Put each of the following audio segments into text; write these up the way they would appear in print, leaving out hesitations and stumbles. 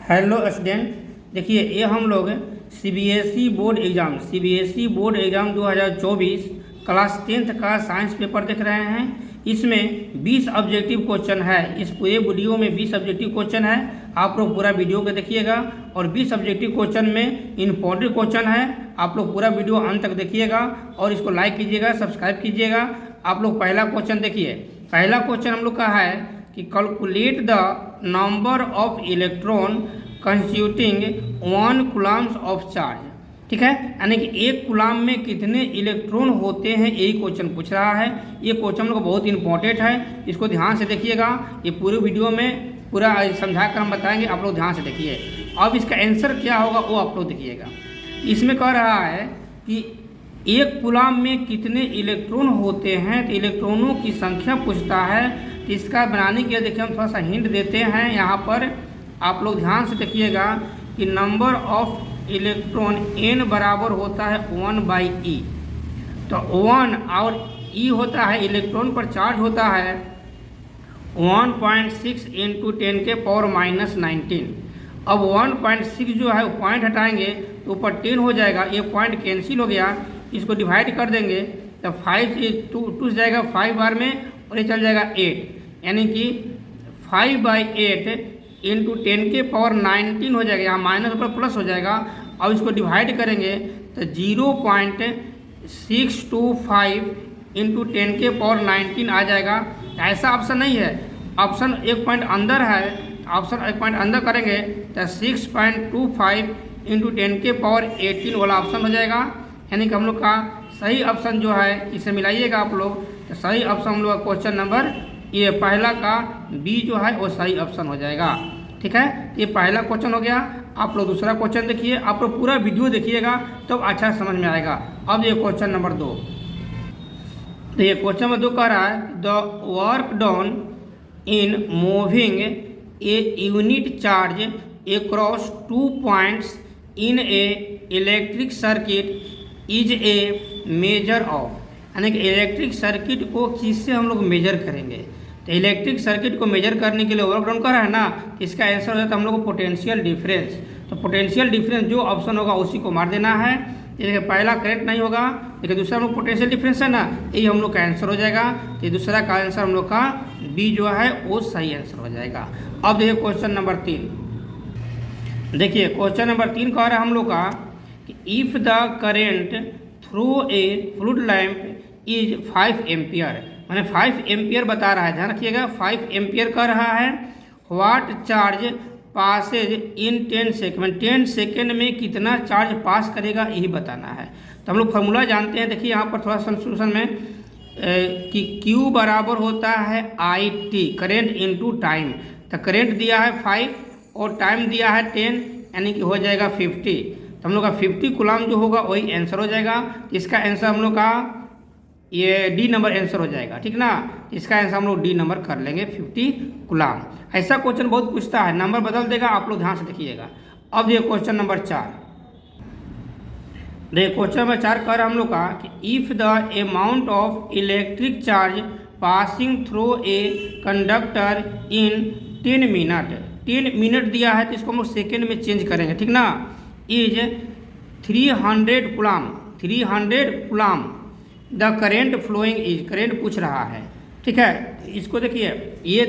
Hello student, देखिए ये हम लोग CBSE board exam 2024 class 10th का साइंस पेपर देख रहे हैं। इसमें 20 ऑब्जेक्टिव क्वेश्चन है। इस पूरे वीडियो में 20 ऑब्जेक्टिव क्वेश्चन है। आप लोग पूरा वीडियो को देखिएगा और 20 ऑब्जेक्टिव क्वेश्चन में इंपॉर्टेंट क्वेश्चन है। आप लोग पूरा वीडियो अंत तक देखिएगा और इसको लाइक कीजिएगा, सब्सक्राइब कीजिएगा। आप लोग पहला क्वेश्चन देखिए। पहला क्वेश्चन हम लोग का है कि calculate the number of electron constituting 1 coulomb of charge. ठीक है, यानी कि एक कूलम्ब में कितने इलेक्ट्रॉन होते हैं, यही क्वेश्चन पूछ रहा है। ये क्वेश्चन हम लोग बहुत इंपॉर्टेंट है, इसको ध्यान से देखिएगा। ये पूरे वीडियो में पूरा समझा कर हम बताएंगे, आप लोग ध्यान से देखिए। अब इसका आंसर क्या होगा वो आप लोग देखिएगा। इसमें कह रहा है कि एक कूलम्ब में कितने इलेक्ट्रॉन होते हैं, तो इलेक्ट्रॉनों की संख्या पूछता है। तो इसका बनाने के लिए देखिए हम थोड़ा सा हिंट देते हैं। यहाँ पर आप लोग ध्यान से देखिएगा कि नंबर ऑफ इलेक्ट्रॉन n बराबर होता है 1/e। तो 1 और e होता है इलेक्ट्रॉन पर चार्ज होता है 1.6 × 10⁻⁻19। अब 1.6 जो है वो पॉइंट हटाएंगे तो ऊपर 10 हो जाएगा, ये पॉइंट कैंसिल हो गया। इसको डिवाइड कर देंगे तो 5 टू जाएगा 5 बार में और ये चल जाएगा 8, यानी कि 5/8 × 10⁻19 हो जाएगा। यहाँ माइनस ऊपर प्लस हो जाएगा। अब इसको डिवाइड करेंगे तो 0.625 × 10⁻19 आ जाएगा। ऐसा ऑप्शन नहीं है, ऑप्शन एक पॉइंट अंदर है। ऑप्शन एक पॉइंट अंदर करेंगे तो 6.25 × 10⁻18 वाला ऑप्शन हो जाएगा। यानी कि हम लोग का सही ऑप्शन जो है, इसे मिलाइएगा आप लोग, तो सही ऑप्शन हम लोग का क्वेश्चन नंबर ये पहला का बी जो है वो सही ऑप्शन हो जाएगा। ठीक है, ये पहला क्वेश्चन हो गया। आप लोग दूसरा क्वेश्चन देखिए, आप लोग पूरा वीडियो देखिएगा तब तो अच्छा समझ में आएगा। अब ये क्वेश्चन नंबर 2, तो ये क्वेश्चन नंबर 2 कह रहा है the work done in moving a unit charge across 2 points in A electric circuit is a measure of. यानी कि इलेक्ट्रिक सर्किट को किससे हम लोग मेजर करेंगे। तो इलेक्ट्रिक सर्किट को मेजर करने के लिए वर्क डन कर रहा है ना, इसका आंसर हो जाता है हम लोग को पोटेंशियल डिफरेंस। तो पोटेंशियल डिफरेंस जो ऑप्शन होगा उसी को मार देना है। देखिए पहला करेक्ट नहीं होगा, लेकिन दूसरा हम लोग पोटेंशियल डिफरेंस है ना, यही हम लोग का आंसर हो जाएगा। तो दूसरा का आंसर हम लोग का बी जो है वो सही आंसर हो जाएगा। अब देखिए क्वेश्चन नंबर 3। देखिए क्वेश्चन नंबर 3 कह रहा है हम लोग का कि if the current through a fluid lamp is 5 ampere, मैंने 5 एम्पियर बता रहा है, ध्यान रखिएगा 5 एम्पियर कर रहा है। What charge passes in 10 second, 10 second में कितना चार्ज पास करेगा यही बताना है। तो हम लोग फार्मूला जानते हैं। देखिए यहाँ पर थोड़ा सॉल्यूशन में कि Q बराबर होता है IT, करेंट इनटू टाइम। तो करेंट दिया है 5 और टाइम दिया है 10, यानी कि हो जाएगा 50। तो हम लोग का 50 कूलम्ब जो होगा वही आंसर हो जाएगा। इसका आंसर हम लोग का ये डी नंबर आंसर हो जाएगा। ठीक ना, इसका आंसर हम लोग डी नंबर कर लेंगे 50 कूलम्ब। ऐसा क्वेश्चन बहुत पूछता है, नंबर बदल देगा, आप लोग ध्यान से देखिएगा। अब ये क्वेश्चन नंबर 4, देखिए क्वेश्चन नंबर 4 कर हम लोग का कि if the amount of electric charge passing through a conductor in 10 minute, 10 minute दिया है तो इसको हम लोग सेकेंड में चेंज करेंगे। ठीक ना, is 300 coulomb, 300 coulomb the current following is, current पूछ रहा है। ठीक है, इसको देखिए ये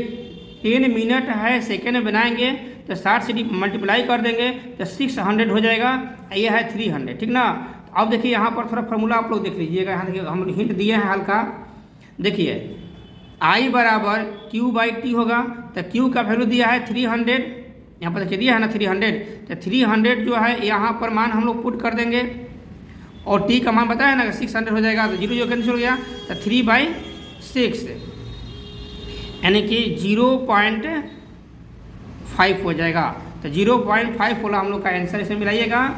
10 मिनट है, सेकेंड में बनाएंगे तो 60 से मल्टीप्लाई कर देंगे तो 600 हो जाएगा। ये है 300। ठीक ना, तो अब देखिए यहाँ पर थोड़ा फार्मूला आप लोग देख लीजिएगा। यहाँ देखिए हम हिंट दिए हैं हल्का। देखिए I बराबर Q/T होगा, तो Q का वैल्यू दिया है 300, यहाँ पर देखिए दिया है ना 300। तो 300 जो है यहाँ पर मान हम लोग पुट कर देंगे और T का मान बताया ना 600 हो जाएगा। तो 0 जो कैंसिल हो गया तो 3/6 यानी कि 0.5 हो जाएगा। तो 0.5 वाला हम लोग का आंसर इसे मिलाइएगा।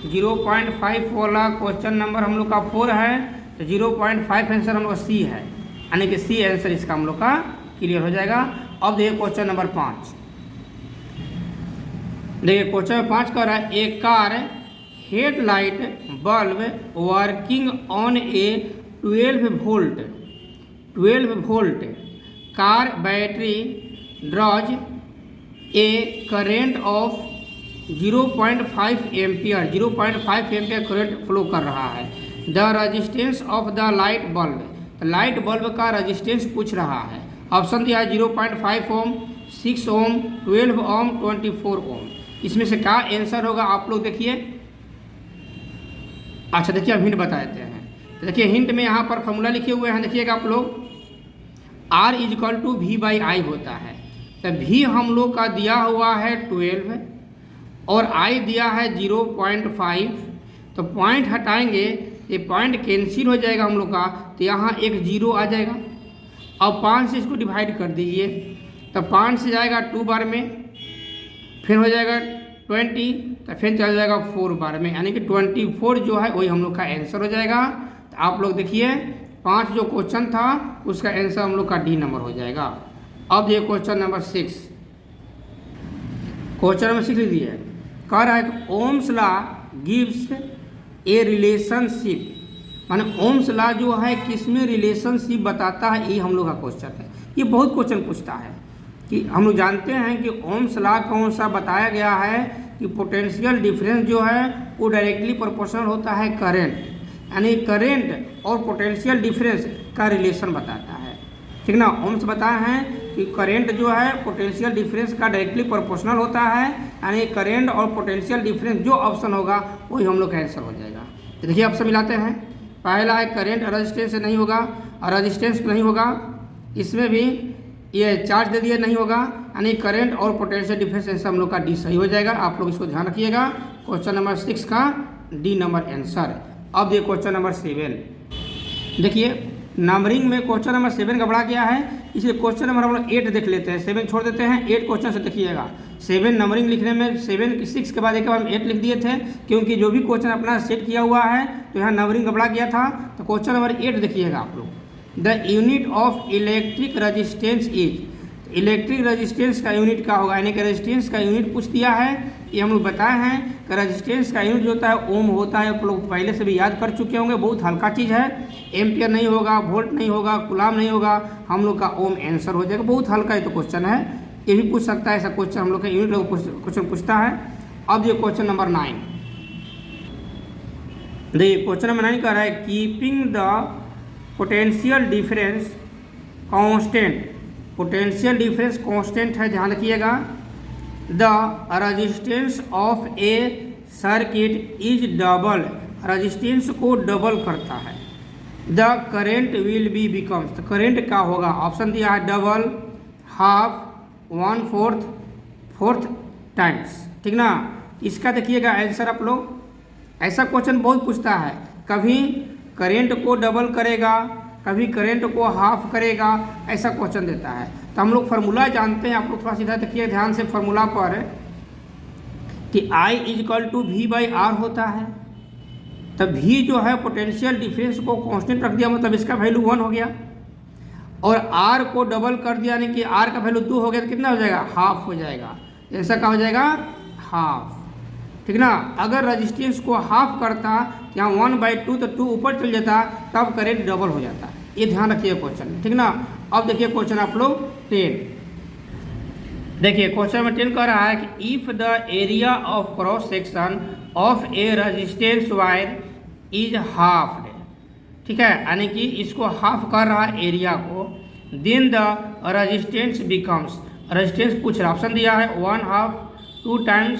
0.5 वाला क्वेश्चन नंबर हम लोग का 4 है, तो 0.5 आंसर हम लोग का सी है, यानी कि सी आंसर इसका हम लोग का क्लियर हो जाएगा। अब देखिए क्वेश्चन नंबर 5। देखिए क्वेश्चन नंबर 5 कह रहा है a car headlight bulb working on a 12 volt car battery draws a current of 0.5 ampere 0.5 ampere current flow कर रहा है। The resistance of the light bulb, light bulb का रजिस्टेंस पूछ रहा है। ऑप्शन दिया है 0.5 ओम, 6 ओम, 12 ओम, 24 ओम। इसमें से क्या आंसर होगा आप लोग देखिए। अच्छा देखिए अब हिंट बता देते हैं। तो देखिए हिंट में यहाँ पर फॉर्मूला लिखे हुए हैं, देखिएगा आप लोग। R = V/I होता है। तो V हम लोग का दिया हुआ है 12 और I दिया है 0.5। तो पॉइंट हटाएंगे, ये पॉइंट कैंसिल हो जाएगा हम लोग का, तो यहाँ एक 0 आ जाएगा। अब 5 से इसको डिवाइड कर दीजिए, तो 5 से जाएगा 2 बार में, फिर हो जाएगा 20, तो फिर चल जाएगा 4 बार में, यानी कि 24 जो है वही हम लोग का आंसर हो जाएगा। तो आप लोग देखिए 5 जो क्वेश्चन था उसका आंसर हम लोग का डी नंबर हो जाएगा। अब ये क्वेश्चन नंबर 6, क्वेश्चन नंबर 6 लिखिए। कह रहा है कि ओम्स लॉ गिव्स ए रिलेशनशिप, माने ओम्स लॉ जो है किसमें रिलेशनशिप बताता है, ये हम लोग का क्वेश्चन है। ये बहुत क्वेश्चन पूछता है कि हम लोग जानते हैं कि ओम्स लॉ कौन सा बताया गया है कि पोटेंशियल डिफरेंस जो है वो डायरेक्टली प्रोपोर्शनल होता है करंट, यानी करंट और पोटेंशियल डिफरेंस का रिलेशन बताता है। ठीक ना, ओम्स बताया है कि करंट जो है पोटेंशियल डिफरेंस का डायरेक्टली प्रोपोर्शनल होता है, यानी करंट और पोटेंशियल डिफरेंस जो ऑप्शन होगा वही हम लोग का आंसर हो जाएगा। तो देखिए ऑप्शन मिलाते हैं। पहला है करंट रेजिस्टेंस से नहीं होगा, और रेजिस्टेंस नहीं होगा, इसमें भी ये चार्ज दे दिए नहीं होगा, यानी करंट और पोटेंशियल डिफरेंस हम लोग का डी सही हो जाएगा। आप लोग इसको ध्यान रखिएगा। क्वेश्चन नंबर 6 का डी नंबर आंसर। अब ये क्वेश्चन नंबर 7 देखिए, नंबरिंग में क्वेश्चन नंबर 7 गड़बड़ा गया है, इसलिए क्वेश्चन नंबर हम लोग 8 देख लेते हैं, 7 छोड़ देते हैं, 8 क्वेश्चन से देखिएगा। 7 नंबरिंग लिखने में 7 6 के बाद एक बार हम 8 लिख दिए थे, क्योंकि जो भी क्वेश्चन अपना सेट किया हुआ है तो यहाँ नंबरिंग गड़बड़ा गया था। तो क्वेश्चन नंबर 8 देखिएगा आप लोग। The unit of electric resistance is, electric resistance का यूनिट क्या होगा, यानी कि रजिस्टेंस का यूनिट पूछ दिया है। ये हम लोग बताए हैं कि रजिस्टेंस का यूनिट जो होता है ओम होता है, आप लोग पहले से भी याद कर चुके होंगे, बहुत हल्का चीज़ है। एम्पियर नहीं होगा, वोल्ट नहीं होगा, कूलाम नहीं होगा, हम लोग का ओम आंसर हो जाएगा। बहुत हल्का ही तो क्वेश्चन है, ये भी पूछ सकता है ऐसा क्वेश्चन, हम लोग का यूनिट क्वेश्चन पूछता है। अब ये क्वेश्चन नंबर 9 देखिए, क्वेश्चन नंबर 9 कह रहा है keeping the potential difference constant, potential difference constant है, ध्यान रखिएगा। The resistance of A circuit is double, resistance को डबल करता है। The current will be becomes, तो करेंट क्या होगा, ऑप्शन दिया है डबल, हाफ, 1/4, 4 टाइम्स। ठीक ना, इसका देखिएगा आंसर आप लोग। ऐसा क्वेश्चन बहुत पूछता है, कभी करेंट को डबल करेगा, कभी करंट को हाफ करेगा, ऐसा क्वेश्चन देता है। तो हम लोग फार्मूला जानते हैं, आप लोग थोड़ा सीधा देखिए ध्यान से फार्मूला पर कि I = V/R होता है। तो V जो है पोटेंशियल डिफरेंस को कांस्टेंट रख दिया, मतलब इसका वैल्यू 1 हो गया, और R को डबल कर दिया, यानी कि R का वैल्यू 2 हो गया, तो कितना हो जाएगा, हाफ हो जाएगा। ऐसा क्या हो जाएगा, हाफ। ठीक ना, अगर रजिस्टेंस को हाफ करता यहाँ 1/2, तो 2 ऊपर चल जाता, तब करेंट डबल हो जाता। ये ध्यान रखिए क्वेश्चन में। ठीक ना, अब देखिए क्वेश्चन आप लोग 10 देखिए। क्वेश्चन में 10 कह रहा है कि if the area of cross section of A resistance wire is half, ठीक है, यानी कि इसको हाफ कर रहा है एरिया को, then the resistance becomes, resistance पूछ रहा, ऑप्शन दिया है 1/2, 2 टाइम्स,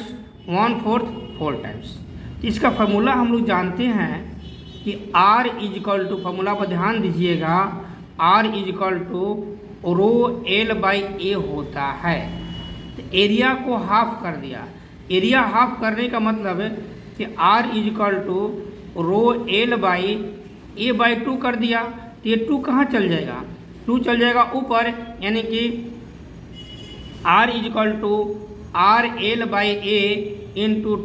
1/4, 4 टाइम्स। इसका फार्मूला हम लोग जानते हैं कि R = फार्मूला पर ध्यान दीजिएगा, R = ρL/A होता है। तो एरिया को हाफ कर दिया, एरिया हाफ करने का मतलब है कि R = ρL/A/2 कर दिया। तो ये 2 कहाँ चल जाएगा, 2 चल जाएगा ऊपर, यानी कि R = RL/A ×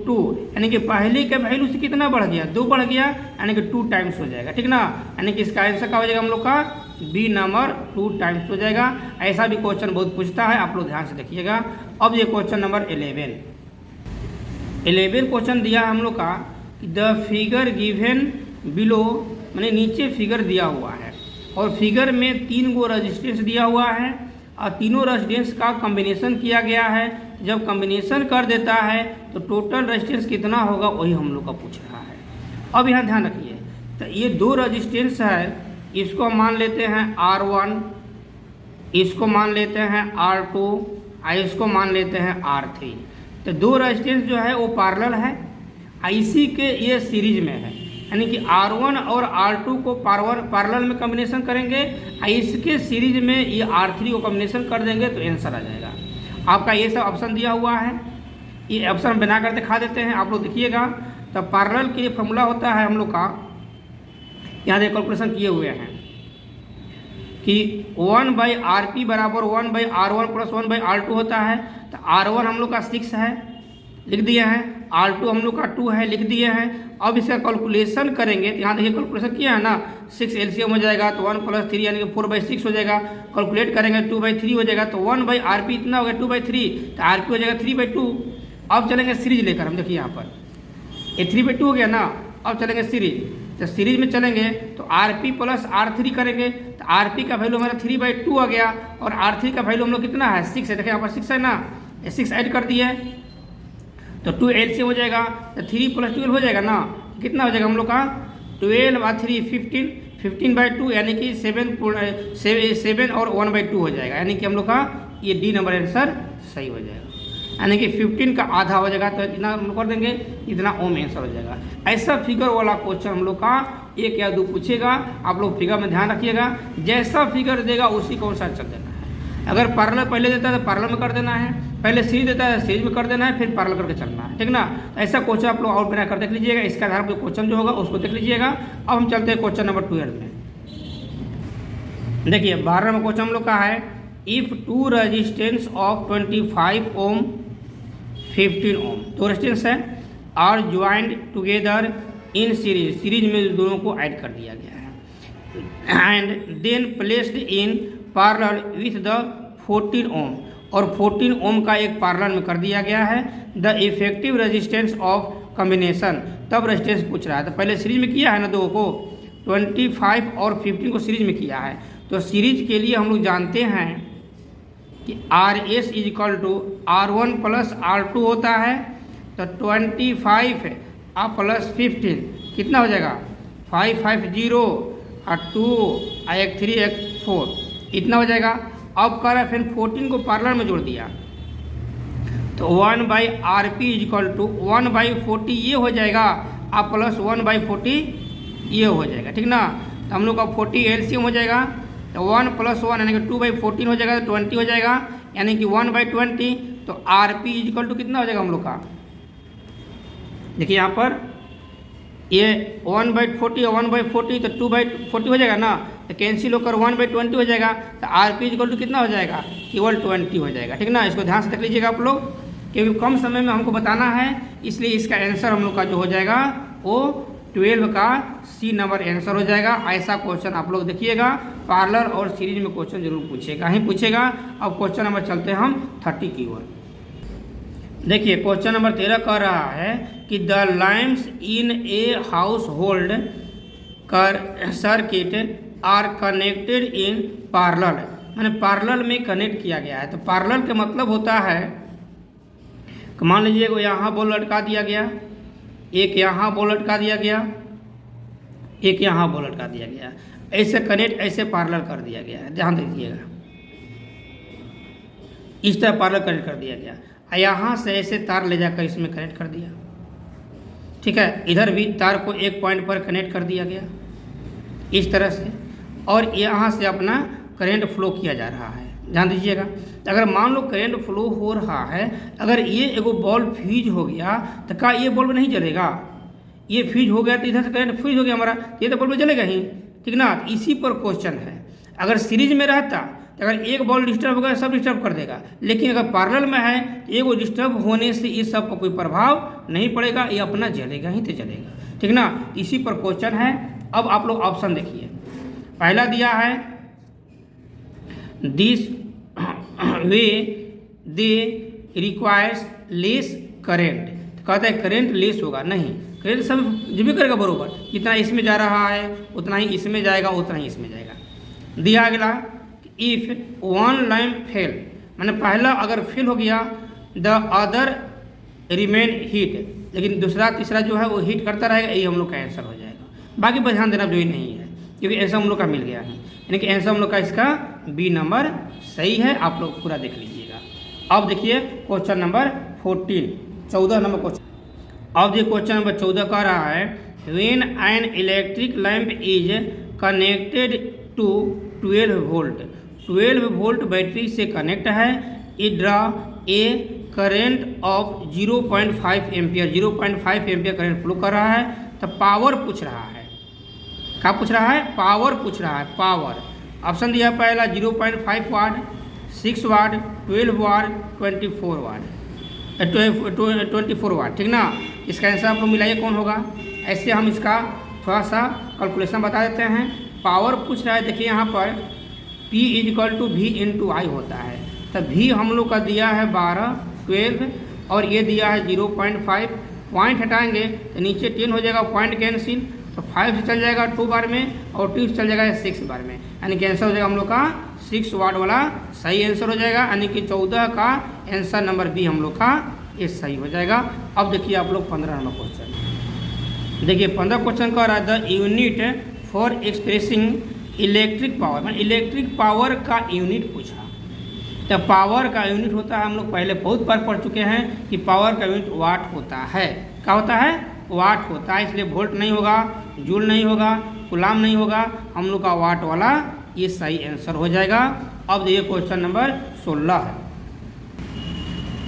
2, यानी कि पहले के वैल्यू से कितना बढ़ गया, 2 बढ़ गया, यानी कि 2 टाइम्स हो जाएगा। ठीक ना, यानी कि इसका आंसर क्या हो जाएगा हम लोग का, बी नंबर 2 टाइम्स हो जाएगा। ऐसा भी क्वेश्चन बहुत पूछता है, आप लोग ध्यान से देखिएगा। अब ये क्वेश्चन नंबर 11 क्वेश्चन दिया है हम लोग का कि द फिगर गिवन बिलो, मैंने नीचे फिगर दिया हुआ है, और फिगर में 3 गो रेजिस्टेंस दिया हुआ है, और तीनों रेजिस्टेंस का कॉम्बिनेशन किया गया है जब कॉम्बिनेशन कर देता है तो टोटल रेजिस्टेंस कितना होगा वही हम लोग का पूछ रहा है। अब यहाँ ध्यान रखिए, तो ये दो रेजिस्टेंस है, इसको मान लेते हैं R1, इसको मान लेते हैं R2 और इसको मान लेते हैं R3। तो दो रेजिस्टेंस जो है वो पैरेलल है, इसी के ये सीरीज में है, यानी कि R1 और R2 को पैरेलल में कॉम्बिनेशन करेंगे, इसके सीरीज में ये R3 को कॉम्बिनेशन कर देंगे तो आंसर आ जाएगा। आपका ये सब ऑप्शन दिया हुआ है, ये ऑप्शन बना कर दिखा देते हैं, आप लोग देखिएगा। तो पैरेलल के लिए फॉर्मूला होता है हम लोग का, यहाँ देखिए कैलकुलेशन किए हुए हैं कि 1/RP बराबर 1/R1 प्लस 1/R2 होता है। तो R1 हम लोग का 6 है, लिख दिए हैं, R2 हम लोग का 2 है, लिख दिए हैं। अब इसका कैलकुलेशन करेंगे तो यहाँ देखिए कैलकुलेशन किया है ना, 6 LCM हो जाएगा तो 1 + 3 यानी कि 4/6 हो जाएगा। कैलकुलेट करेंगे 2/3 हो जाएगा, तो 1/RP इतना हो गया 2/3, तो RP हो जाएगा 3/2। अब चलेंगे सीरीज लेकर, हम देखिए यहाँ पर ये 3/2 हो गया ना। अब चलेंगे सीरीज, तो सीरीज में चलेंगे तो RP + R3 करेंगे, तो RP का वैल्यू हमारा 3/2 आ गया और R3 का वैल्यू हम लोग कितना है 6 है, देखिए यहाँ पर 6 है ना, 6 ऐड कर दिए तो 2 LCM हो जाएगा, तो 3 + 12 हो जाएगा ना, कितना हो जाएगा हम लोग का 12 और 3 15, 15/2 यानी कि 7 और 1/2 हो जाएगा, यानी कि हम लोग का ये D नंबर आंसर सही हो जाएगा, यानी कि 15 का आधा हो जाएगा, तो इतना हम लोग कर देंगे, इतना ओम आंसर हो जाएगा। ऐसा फिगर वाला क्वेश्चन हम लोग का 1 या 2 पूछेगा, आप लोग फिगर में ध्यान रखिएगा, जैसा फिगर देगा उसी को अनुसार चल देना है। अगर पैरेलल पहले देता है तो पैरेलल में कर देना है, पहले सीरीज देता है सीरीज में कर देना है, फिर पैरेलल करके चलना है, ठीक ना। ऐसा क्वेश्चन आप लोग और बना कर देख लीजिएगा, इसके आधार पर क्वेश्चन जो होगा उसको देख लीजिएगा। अब हम चलते हैं क्वेश्चन नंबर 12 में। देखिए 12 में क्वेश्चन हम लोग का है, if 2 resistance of 25 ohm 15 ohm, दो रेजिस्टेंस है, are joined together in series, series में दोनों को ऐड कर दिया गया है, and then placed in parallel with the 14 ohm, और 14 ओम का एक पैरेलल में कर दिया गया है। The effective resistance of combination, तब रेजिस्टेंस पूछ रहा है, तो पहले सीरीज में किया है ना, दो को 25 और 15 को सीरीज में किया है। तो सीरीज के लिए हम लोग जानते हैं कि RS = R1 + R2 होता है, तो 25 + 15 कितना हो जाएगा 550 और 2 एक 3 एक 4 इतना हो जाएगा। अब कर रहा फिर 14 को पैरेलल में जोड़ दिया, तो 1/RP = 1/40 ये हो जाएगा, आप प्लस 1/40 ये हो जाएगा, ठीक ना। तो हम लोग का 40 LCM हो जाएगा, तो 1 + 1 यानी कि 2/14 हो जाएगा, तो 20 हो जाएगा, यानी कि 1/20। तो RP = कितना हो जाएगा हम लोग का, देखिए यहाँ पर ये 1/40 और 1/40 तो 2/40 हो जाएगा ना, तो कैंसिल होकर 1/20 हो जाएगा, तो RP = कितना हो जाएगा, केवल 20 हो जाएगा, ठीक ना। इसको ध्यान से देख लीजिएगा आप लोग, क्योंकि कम समय में हमको बताना है, इसलिए इसका आंसर हम लोग का जो हो जाएगा वो 12 का C नंबर आंसर हो जाएगा। ऐसा क्वेश्चन आप लोग देखिएगा, पैरेलल और सीरीज में क्वेश्चन जरूर पूछेगा ही पूछेगा। अब क्वेश्चन नंबर चलते हैं हम 30 की ओर। देखिए क्वेश्चन नंबर 13 कह रहा है कि the lamps in a household circuit are connected in parallel, मैंने पैरेलल में कनेक्ट किया गया है। तो पैरेलल का मतलब होता है, मान लीजिए को यहाँ बॉल लटका दिया गया, एक यहाँ बॉल लटका दिया गया, एक यहाँ बॉल लटका दिया गया, ऐसे कनेक्ट ऐसे पैरेलल कर दिया गया है, ध्यान दीजिएगा, इस तरह पैरेलल कनेक्ट कर दिया गया। यहाँ से ऐसे तार ले जाकर इसमें कनेक्ट कर दिया, ठीक है। इधर भी तार को एक पॉइंट पर कनेक्ट कर दिया गया इस तरह से, और यहाँ से अपना करंट फ्लो किया जा रहा है, ध्यान दीजिएगा। अगर मान लो करंट फ्लो हो रहा है, अगर ये एगो बल्ब फ्यूज हो गया तो क्या ये बल्ब नहीं जलेगा, ये फ्यूज हो गया तो इधर से करंट फ्यूज हो गया हमारा, ये तो बल्ब जलेगा ही, ठीक ना। इसी पर क्वेश्चन है, अगर सीरीज में रहता तो अगर एक बॉल डिस्टर्ब होगा सब डिस्टर्ब कर देगा, लेकिन अगर पैरेलल में है तो एगो डिस्टर्ब होने से इस सब पर कोई प्रभाव नहीं पड़ेगा, ये अपना जलेगा ही तो जलेगा, ठीक ना। इसी पर क्वेश्चन है। अब आप लोग ऑप्शन देखिए, पहला दिया है this way they requires less current, तो कहता है करेंट लेस होगा, नहीं, करेंट सब जो भी करेगा बरोबर, जितना इसमें जा रहा है उतना ही इसमें जाएगा, उतना ही इसमें जाएगा। दिया अगला इफ़ वन लैंप फेल, मैंने पहला अगर फेल हो गया द अदर रिमेन हीट, लेकिन दूसरा तीसरा जो है वो हीट करता रहेगा, यही हम लोग का आंसर हो जाएगा। बाकी पर ध्यान देना जो ही नहीं है, क्योंकि आंसर हम लोग का मिल गया है, यानी कि आंसर हम लोग का इसका बी नंबर सही है। आप लोग पूरा देख लीजिएगा। अब देखिए क्वेश्चन नंबर 14, 14 नंबर क्वेश्चन। अब देखिए क्वेश्चन नंबर 14 कह रहा है when an electric lamp is connected to 12 volt, 12 volt battery से कनेक्ट है, it draw a current of 0.5 ampere, 0.5 ampere current flow कर रहा है। तो पावर पूछ रहा है, क्या पूछ रहा है? पावर पूछ रहा है। पावर ऑप्शन दिया पहला 0.5 वाट, 6 वाट, 12 वाट, 24 वाट, 24 वाट, ठीक ना। इसका आंसर आप लोग मिलाइए कौन होगा। ऐसे हम इसका थोड़ा सा कैलकुलेशन बता देते हैं। पावर पूछ रहा है, देखिए यहाँ पर P = V × I होता है। तो V हम लोग का दिया है 12, 12 और ये दिया है 0.5, पॉइंट हटाएंगे तो नीचे 10 हो जाएगा, पॉइंट कैंसिल, तो 5 से चल जाएगा 2 बार में और 2 से चल जाएगा 6 बार में, यानी कि आंसर हो जाएगा हम लोग का 6 वाट वाला सही आंसर हो जाएगा, यानी कि 14 का आंसर नंबर बी हम लोग का ये सही हो जाएगा। अब देखिए आप लोग 15 नंबर क्वेश्चन देखिए। 15 क्वेश्चन का रहा the unit for expressing electric power, मैंने इलेक्ट्रिक पावर का यूनिट पूछा। तो पावर का यूनिट होता है, हम लोग पहले बहुत बार पढ़ चुके हैं कि पावर का यूनिट वाट होता है। क्या होता है? वाट होता है, इसलिए वोल्ट नहीं होगा, जूल नहीं होगा, कूलाम नहीं होगा, हम लोग का वाट वाला ये सही आंसर हो जाएगा। अब देखिए क्वेश्चन नंबर 16 है।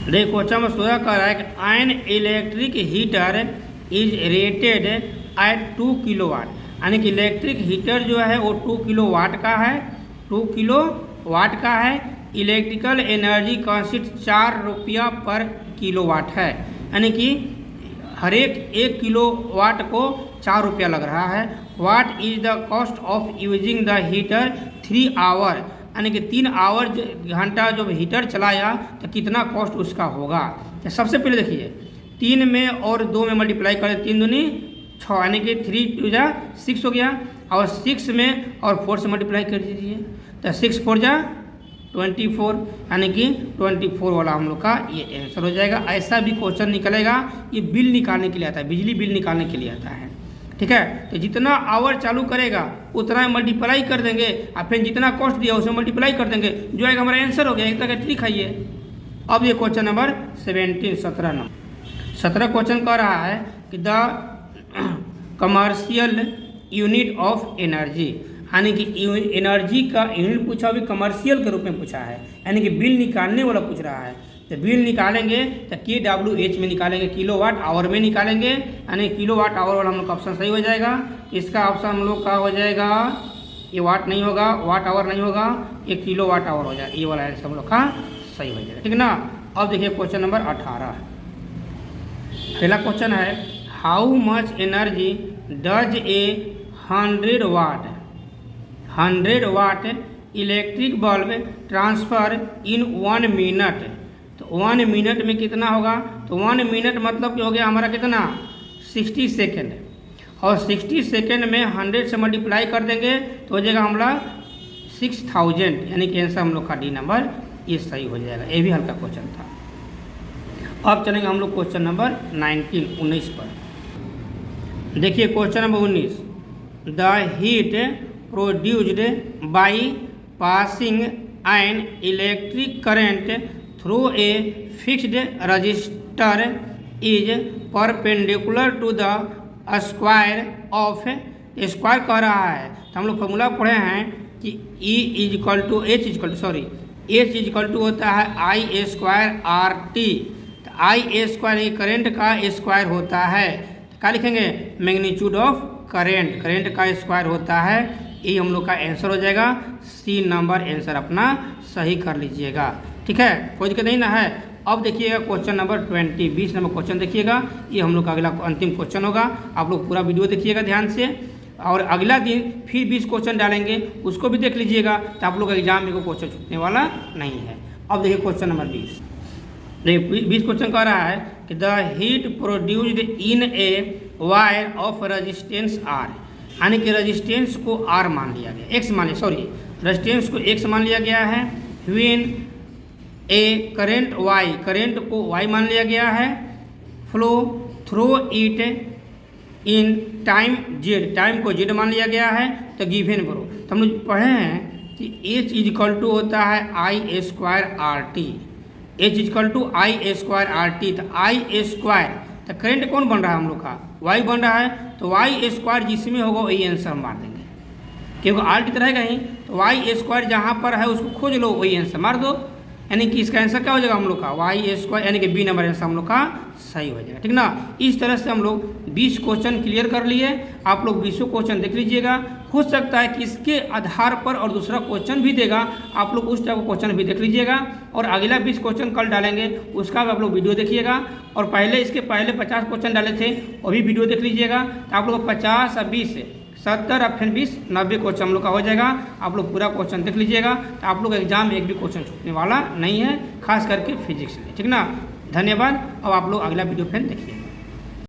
देखिए क्वेश्चन नंबर 16 कह रहा है कि an electric heater is rated eight 2 kilowatt, यानी कि इलेक्ट्रिक हीटर जो है वो 2 किलोवाट का है, 2 किलोवाट का है। इलेक्ट्रिकल एनर्जी कॉस्ट 4 रुपया पर किलोवाट है, यानी कि हर एक 1 किलोवाट को 4 रुपया लग रहा है। What is the cost of using the heater 3 hour, यानी कि 3 आवर घंटा जब हीटर चलाया तो कितना कॉस्ट उसका होगा। तो सबसे पहले देखिए 3 में और 2 में मल्टीप्लाई करें, 3 दूनी 6, यानी कि 3 2 जा 6 हो गया, और 6 में और 4 से मल्टीप्लाई कर दीजिए तो 6 4 जा 24, यानी कि 24 वाला हम लोग का ये आंसर हो जाएगा। ऐसा भी क्वेश्चन निकलेगा, ये बिल निकालने के लिए आता है, बिजली बिल निकालने के लिए आता है, ठीक है। तो जितना आवर चालू करेगा उतना मल्टीप्लाई कर देंगे और फिर जितना कॉस्ट दिया उसे मल्टीप्लाई कर देंगे, जो है हमारा आंसर हो गया। एक तरह का ट्रिक है ये। अब ये क्वेश्चन नंबर 17 क्वेश्चन कह रहा है कि the commercial unit of energy, यानी कि एनर्जी का यूनिट पूछा, भी कमर्शियल के रूप में पूछा है, यानी कि बिल निकालने वाला पूछ रहा है। तो बिल निकालेंगे तो kWh में निकालेंगे, किलोवाट आवर में निकालेंगे, यानी किलोवाट आवर वाला हम लोग का ऑप्शन सही हो जाएगा। इसका ऑप्शन हम लोग का हो जाएगा, ये वाट नहीं होगा, वाट आवर नहीं होगा, ये किलोवाट आवर हो जाएगा, ये वाला आंसर हम लोग का सही हो जाएगा, ठीक ना। अब देखिए क्वेश्चन नंबर 18। पहला क्वेश्चन है how much energy does a 100 watt electric bulb transfer in 1 minute. तो 1 मिनट में कितना होगा? तो 1 मिनट मतलब क्या हो गया हमारा कितना? 60 सेकेंड, और 60 सेकेंड में 100 से मल्टीप्लाई कर देंगे तो हो जाएगा हमारा 6000, यानी कि आंसर हम लोग का डी नंबर ये सही हो जाएगा। ये भी हल्का क्वेश्चन था। अब चलेंगे हम लोग क्वेश्चन नंबर 19 पर। देखिए question number 19, the heat produced by passing an electric current through a fixed resistor is perpendicular to the square of, square कह रहा है तो हम लोग फॉर्मूला पढ़े हैं कि H इक्वल टू होता है I² RT। तो I² करंट का स्क्वायर होता है, तो क्या लिखेंगे? मैग्नीट्यूड ऑफ करंट, करंट का स्क्वायर होता है। ये हम लोग का आंसर हो जाएगा। सी नंबर आंसर अपना सही कर लीजिएगा, ठीक है, कोई दिक्कत नहीं ना है। अब देखिएगा क्वेश्चन नंबर 20 नंबर क्वेश्चन देखिएगा, ये हम लोग का अगला अंतिम क्वेश्चन होगा। आप लोग पूरा वीडियो देखिएगा ध्यान से, और अगला दिन फिर 20 क्वेश्चन डालेंगे, उसको भी देख लीजिएगा, तो आप लोग एग्जाम में कोई क्वेश्चन छूटने वाला नहीं है। अब देखिए क्वेश्चन नंबर 20। देखिए 20 क्वेश्चन कह रहा है कि the heat produced in a wire of resistance R, यानी कि रेजिस्टेंस को R मान लिया गया, X मान लिया, रेजिस्टेंस को X मान लिया गया है। When a current y, current को वाई मान लिया गया है, flow through it in time z, time को जेड मान लिया गया है, तो गिवन करो। तो हम लोग पढ़े हैं कि एच इज इक्वल टू होता है I square R T, H is equal to I square R T, तो आई स्क्वायर, तो करेंट कौन बन रहा है हम लोग का, वाई बन रहा है, तो वाई स्क्वायर जिसमें होगा वही आंसर मार देंगे, क्योंकि आर टी तो रहेगा ही, तो वाई स्क्वायर जहाँ पर है उसको खोज लो, वही आंसर मार दो, यानी कि इसका आंसर क्या हो जाएगा हम लोग का वाई स्क्वायर, यानी कि बी नंबर आंसर हम लोग का सही हो जाएगा, ठीक ना। इस तरह से हम लोग 20 क्वेश्चन क्लियर कर लिए। आप लोग 20 क्वेश्चन देख लीजिएगा, हो सकता है कि इसके आधार पर और दूसरा क्वेश्चन भी देगा, आप लोग उस टाइप का क्वेश्चन भी देख लीजिएगा। और अगला 20 क्वेश्चन कल डालेंगे, उसका भी आप लोग वीडियो देखिएगा। और पहले इसके पहले 50 क्वेश्चन डाले थे, वो भी वीडियो देख लीजिएगा। तो आप लोग 50 और 20 70 और फिर 20 90 क्वेश्चन हम लोग का हो जाएगा। आप लोग पूरा क्वेश्चन देख लीजिएगा, तो आप लोग एग्जाम में एक भी क्वेश्चन छूटने वाला नहीं है, खास करके फिजिक्स में, ठीक ना। धन्यवाद। अब आप लोग अगला वीडियो फिर देखिए।